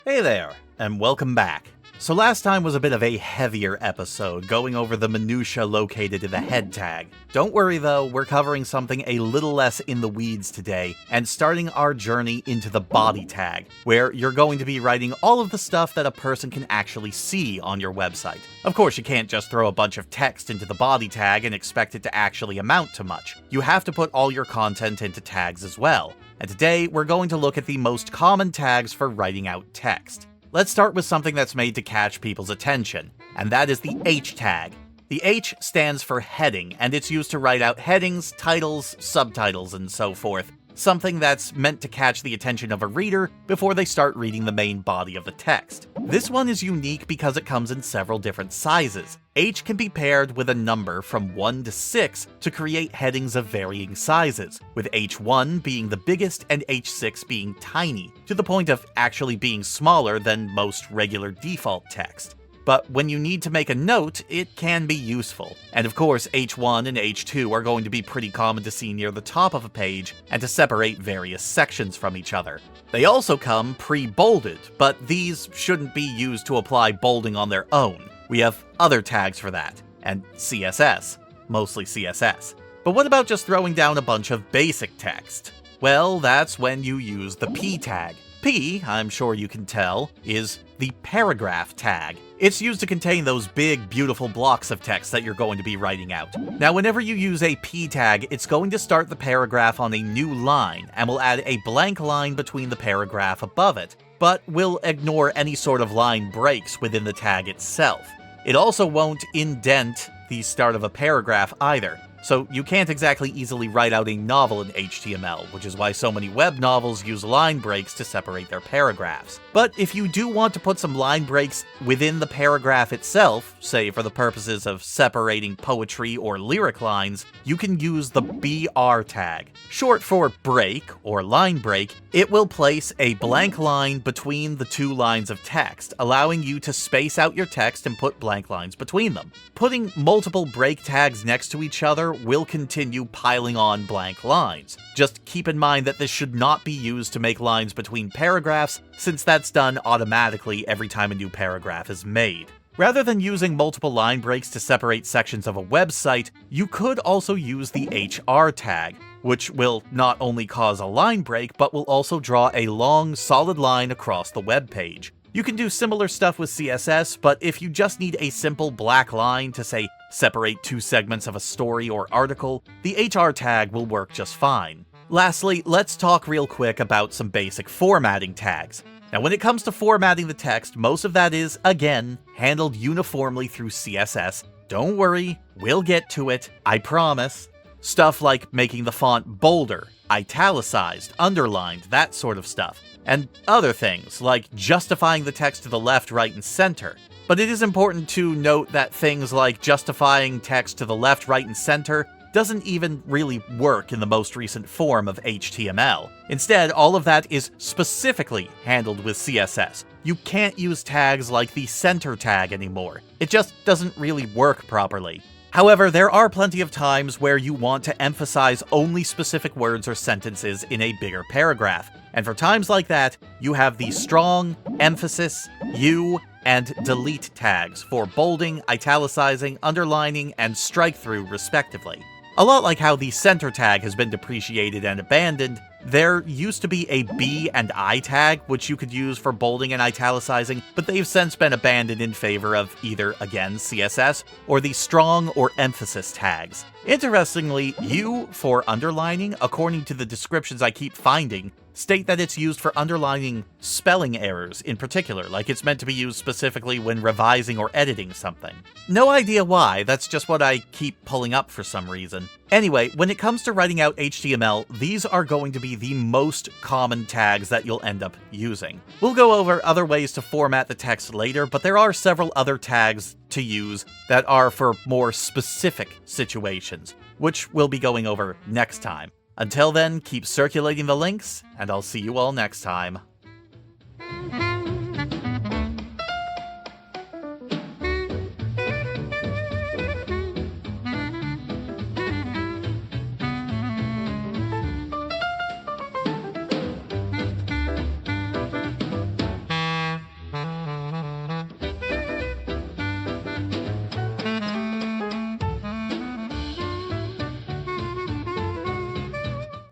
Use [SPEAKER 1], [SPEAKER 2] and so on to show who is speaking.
[SPEAKER 1] Hey there, and welcome back. So last time was a bit of a heavier episode, going over the minutia located in the head tag. Don't worry though, we're covering something a little less in the weeds today, and starting our journey into the body tag, where you're going to be writing all of the stuff that a person can actually see on your website. Of course, you can't just throw a bunch of text into the body tag and expect it to actually amount to much. You have to put all your content into tags as well. And today, we're going to look at the most common tags for writing out text. Let's start with something that's made to catch people's attention, and that is the H tag. The H stands for heading, and it's used to write out headings, titles, subtitles, and so forth. Something that's meant to catch the attention of a reader before they start reading the main body of the text. This one is unique because it comes in several different sizes. H can be paired with a number from 1 to 6 to create headings of varying sizes, with H1 being the biggest and H6 being tiny, to the point of actually being smaller than most regular default text. But when you need to make a note, it can be useful. And of course, H1 and H2 are going to be pretty common to see near the top of a page and to separate various sections from each other. They also come pre-bolded, but these shouldn't be used to apply bolding on their own. We have other tags for that, and CSS, mostly CSS. But what about just throwing down a bunch of basic text? Well, that's when you use the P tag. P, I'm sure you can tell, is the paragraph tag. It's used to contain those big, beautiful blocks of text that you're going to be writing out. Now, whenever you use a P tag, it's going to start the paragraph on a new line, and will add a blank line between the paragraph above it, but will ignore any sort of line breaks within the tag itself. It also won't indent the start of a paragraph either. So you can't exactly easily write out a novel in HTML, which is why so many web novels use line breaks to separate their paragraphs. But if you do want to put some line breaks within the paragraph itself, say for the purposes of separating poetry or lyric lines, you can use the BR tag. Short for break or line break, it will place a blank line between the two lines of text, allowing you to space out your text and put blank lines between them. Putting multiple break tags next to each other will continue piling on blank lines. Just keep in mind that this should not be used to make lines between paragraphs, since that's done automatically every time a new paragraph is made. Rather than using multiple line breaks to separate sections of a website, you could also use the HR tag, which will not only cause a line break, but will also draw a long, solid line across the web page. You can do similar stuff with CSS, but if you just need a simple black line to, say, separate two segments of a story or article, the HR tag will work just fine. Lastly, let's talk real quick about some basic formatting tags. Now, when it comes to formatting the text, most of that is, again, handled uniformly through CSS. Don't worry, we'll get to it, I promise. Stuff like making the font bolder, italicized, underlined, that sort of stuff. And other things, like justifying the text to the left, right, and center. But it is important to note that things like justifying text to the left, right, and center doesn't even really work in the most recent form of HTML. Instead, all of that is specifically handled with CSS. You can't use tags like the center tag anymore. It just doesn't really work properly. However, there are plenty of times where you want to emphasize only specific words or sentences in a bigger paragraph. And for times like that, you have the strong, emphasis, U, and delete tags for bolding, italicizing, underlining, and strike-through respectively. A lot like how the center tag has been depreciated and abandoned, there used to be a B and I tag, which you could use for bolding and italicizing, but they've since been abandoned in favor of either, again, CSS, or the strong or emphasis tags. Interestingly, U for underlining, according to the descriptions I keep finding, state that it's used for underlining spelling errors in particular, like it's meant to be used specifically when revising or editing something. No idea why, that's just what I keep pulling up for some reason. Anyway, when it comes to writing out HTML, these are going to be the most common tags that you'll end up using. We'll go over other ways to format the text later, but there are several other tags to use that are for more specific situations, which we'll be going over next time. Until then, keep circulating the links, and I'll see you all next time.